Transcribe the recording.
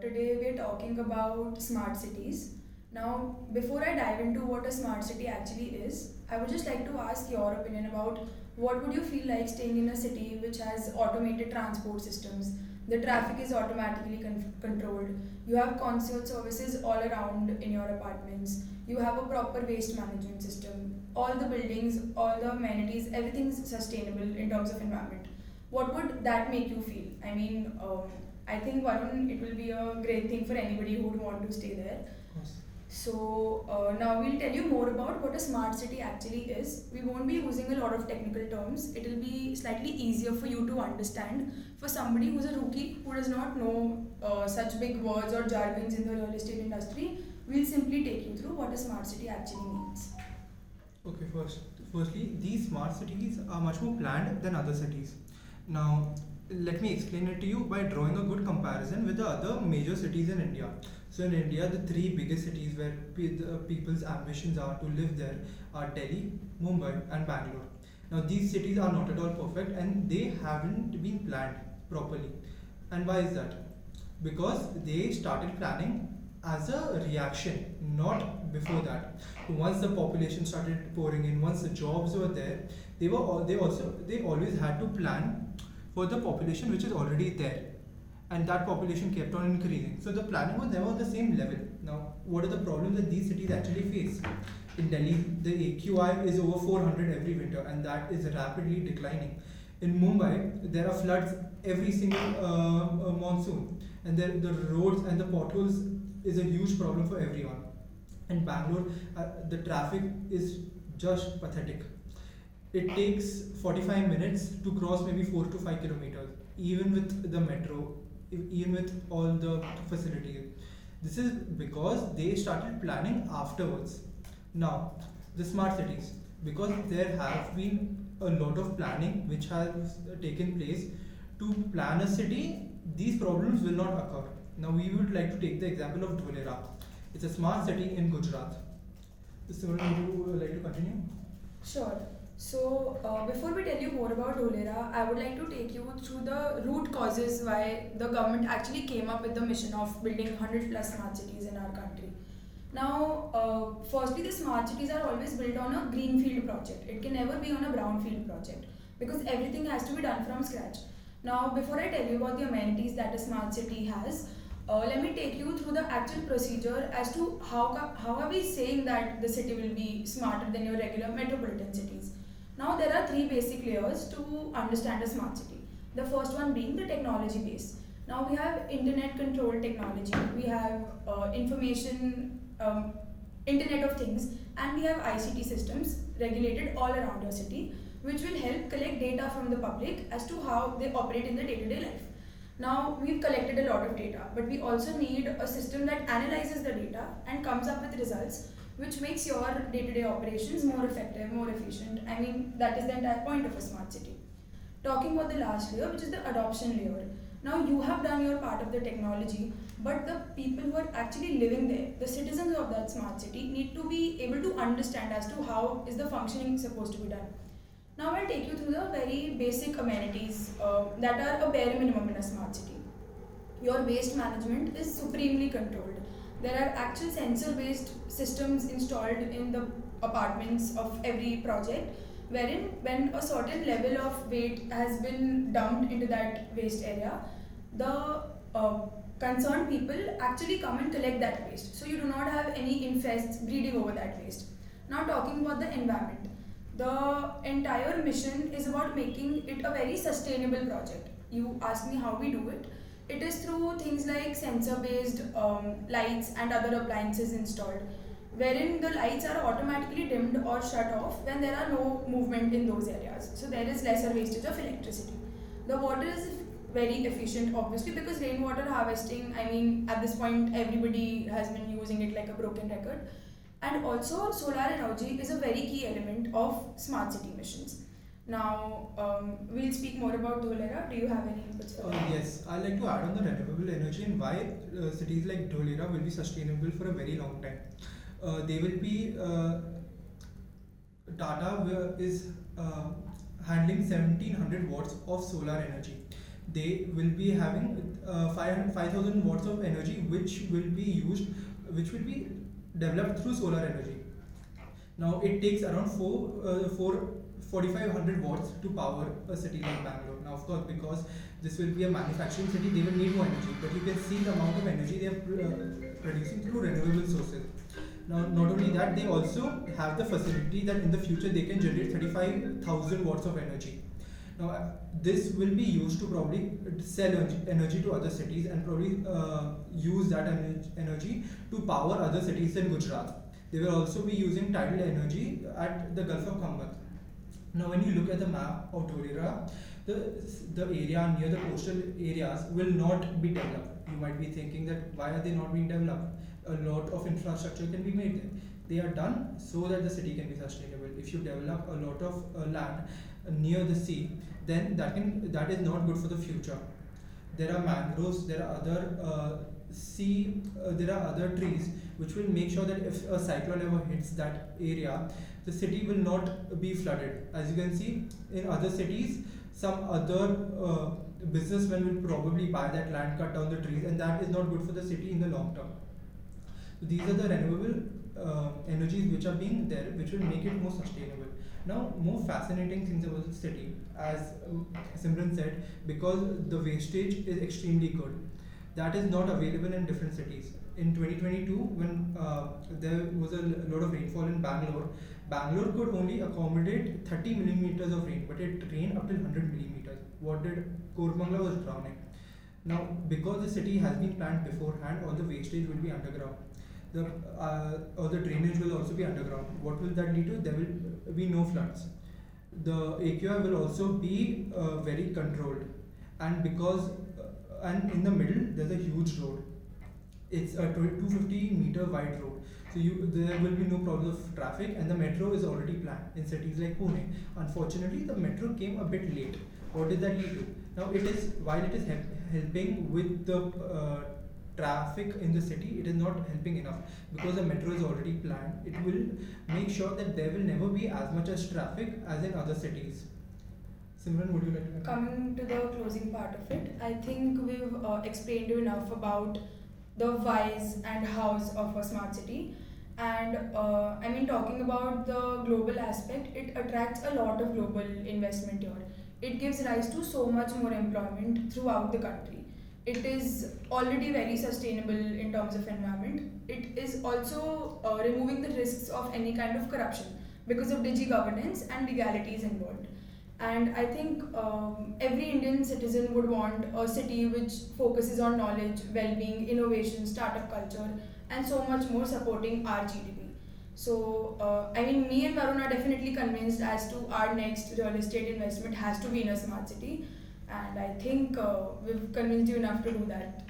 Today we're talking about smart cities. Now, before I dive into what a smart city actually is, I would just like to ask your opinion about what would you feel like staying in a city which has automated transport systems. The traffic is automatically controlled. You have concierge services all around in your apartments. You have a proper waste management system. All the buildings, all the amenities, everything's sustainable in terms of environment. What would that make you feel? I think Varun, it will be a great thing for anybody who would want to stay there. Course. Now we'll tell you more about what a smart city actually is. We won't be using a lot of technical terms. It will be slightly easier for you to understand. For somebody who's a rookie who does not know such big words or jargons in the real estate industry, we'll simply take you through what a smart city actually means. Okay, firstly, these smart cities are much more planned than other cities. Now, let me explain it to you by drawing a good comparison with the other major cities in India. So, in India, the three biggest cities where the people's ambitions are to live there are Delhi, Mumbai, and Bangalore. Now, these cities are not at all perfect and they haven't been planned properly. And why is that? Because they started planning as a reaction, not before that. Once the population started pouring in, once the jobs were there, they always had to plan for the population which is already there, and that population kept on increasing. So the planning was never on the same level. Now, what are the problems that these cities actually face? In Delhi, the AQI is over 400 every winter, and that is rapidly declining. In Mumbai, there are floods every single monsoon, and the roads and the potholes is a huge problem for everyone. In Bangalore, the traffic is just pathetic. It takes 45 minutes to cross maybe 4 to 5 kilometers, even with the metro, even with all the facilities. This is because they started planning afterwards. Now, the smart cities, because there have been a lot of planning which has taken place to plan a city, these problems will not occur. Now, we would like to take the example of Dholera. It's a smart city in Gujarat. Simran, would you like to continue? Sure. Before we tell you more about Dholera, I would like to take you through the root causes why the government actually came up with the mission of building 100 plus smart cities in our country. Now, firstly, the smart cities are always built on a greenfield project. It can never be on a brownfield project because everything has to be done from scratch. Now, before I tell you about the amenities that a smart city has, let me take you through the actual procedure as to how are we saying that the city will be smarter than your regular metropolitan cities. Now, there are three basic layers to understand a smart city. The first one being the technology base. Now, we have internet controlled technology, we have Internet of Things, and we have ICT systems regulated all around your city, which will help collect data from the public as to how they operate in the day to day life. Now, we've collected a lot of data, but we also need a system that analyzes the data and comes up with results which makes your day to day operations more effective, more efficient. That is the entire point of a smart city. Talking about the last layer, which is the adoption layer. Now, you have done your part of the technology, but the people who are actually living there, the citizens of that smart city, need to be able to understand as to how is the functioning supposed to be done. Now I'll take you through the very basic amenities that are a bare minimum in a smart city. Your waste management is supremely controlled. There are actual sensor based systems installed in the apartments of every project, wherein when a certain level of weight has been dumped into that waste area, the concerned people actually come and collect that waste. So you do not have any infests breeding over that waste. Now, talking about the environment. The entire mission is about making it a very sustainable project. You ask me how we do it. It is through things like sensor based lights and other appliances installed, wherein the lights are automatically dimmed or shut off when there are no movement in those areas. So there is lesser wastage of electricity. The water is very efficient, obviously, because rainwater harvesting, at this point, everybody has been using it like a broken record. And also, solar energy is a very key element of smart city missions. Now, we'll speak more about Dholera. Do you have any inputs for that? Yes, I'd like to add on the renewable energy and why cities like Dholera will be sustainable for a very long time. They will be Tata is handling 1700 watts of solar energy. They will be having 5,000 watts of energy, which will be developed through solar energy. Now it takes around 4,500 watts to power a city like Bangalore. Now of course, because this will be a manufacturing city, they will need more energy. But you can see the amount of energy they are producing through renewable sources. Now not only that, they also have the facility that in the future they can generate 35,000 watts of energy. Now this will be used to probably sell energy to other cities and probably use that energy to power other cities in Gujarat. They will also be using tidal energy at the Gulf of Khambat. Now, when you look at the map of RERA, the area near the coastal areas will not be developed. You might be thinking that why are they not being developed? A lot of infrastructure can be made there. They are done so that the city can be sustainable. If you develop a lot of land near the sea, then that is not good for the future. There are mangroves, there are other trees which will make sure that if a cyclone ever hits that area, the city will not be flooded. As you can see, in other cities, some other businessmen will probably buy that land, cut down the trees, and that is not good for the city in the long term. So these are the renewable energies which are being there, which will make it more sustainable. Now, more fascinating things about the city, as Simran said, because the wastage is extremely good. That is not available in different cities. In 2022, when there was a lot of rainfall in Bangalore, Bangalore could only accommodate 30 millimeters of rain, but it rained up till 100 millimeters. What did Koramangala was drowning. Now, because the city has been planned beforehand, all the wastage will be underground. Or the drainage will also be underground. What will that lead to? There will be no floods. The AQI will also be very controlled, and and in the middle there's a huge road. It's a 250-meter wide road, so there will be no problem of traffic, and the metro is already planned in cities like Pune. Unfortunately, the metro came a bit late. What did that lead to? Now while it is helping with the traffic in the city, it is not helping enough, because the metro is already planned. It will make sure that there will never be as much as traffic as in other cities. Simran, would you like to? Coming to the closing part of it, I think we've explained you enough about the whys and hows of a smart city. And talking about the global aspect, it attracts a lot of global investment here. It gives rise to so much more employment throughout the country. It is already very sustainable in terms of environment. It is also removing the risks of any kind of corruption because of digi governance and legalities involved. And I think every Indian citizen would want a city which focuses on knowledge, well-being, innovation, startup culture, and so much more, supporting our GDP. So, me and Varun are definitely convinced as to our next real estate investment has to be in a smart city, and I think we've convinced you enough to do that.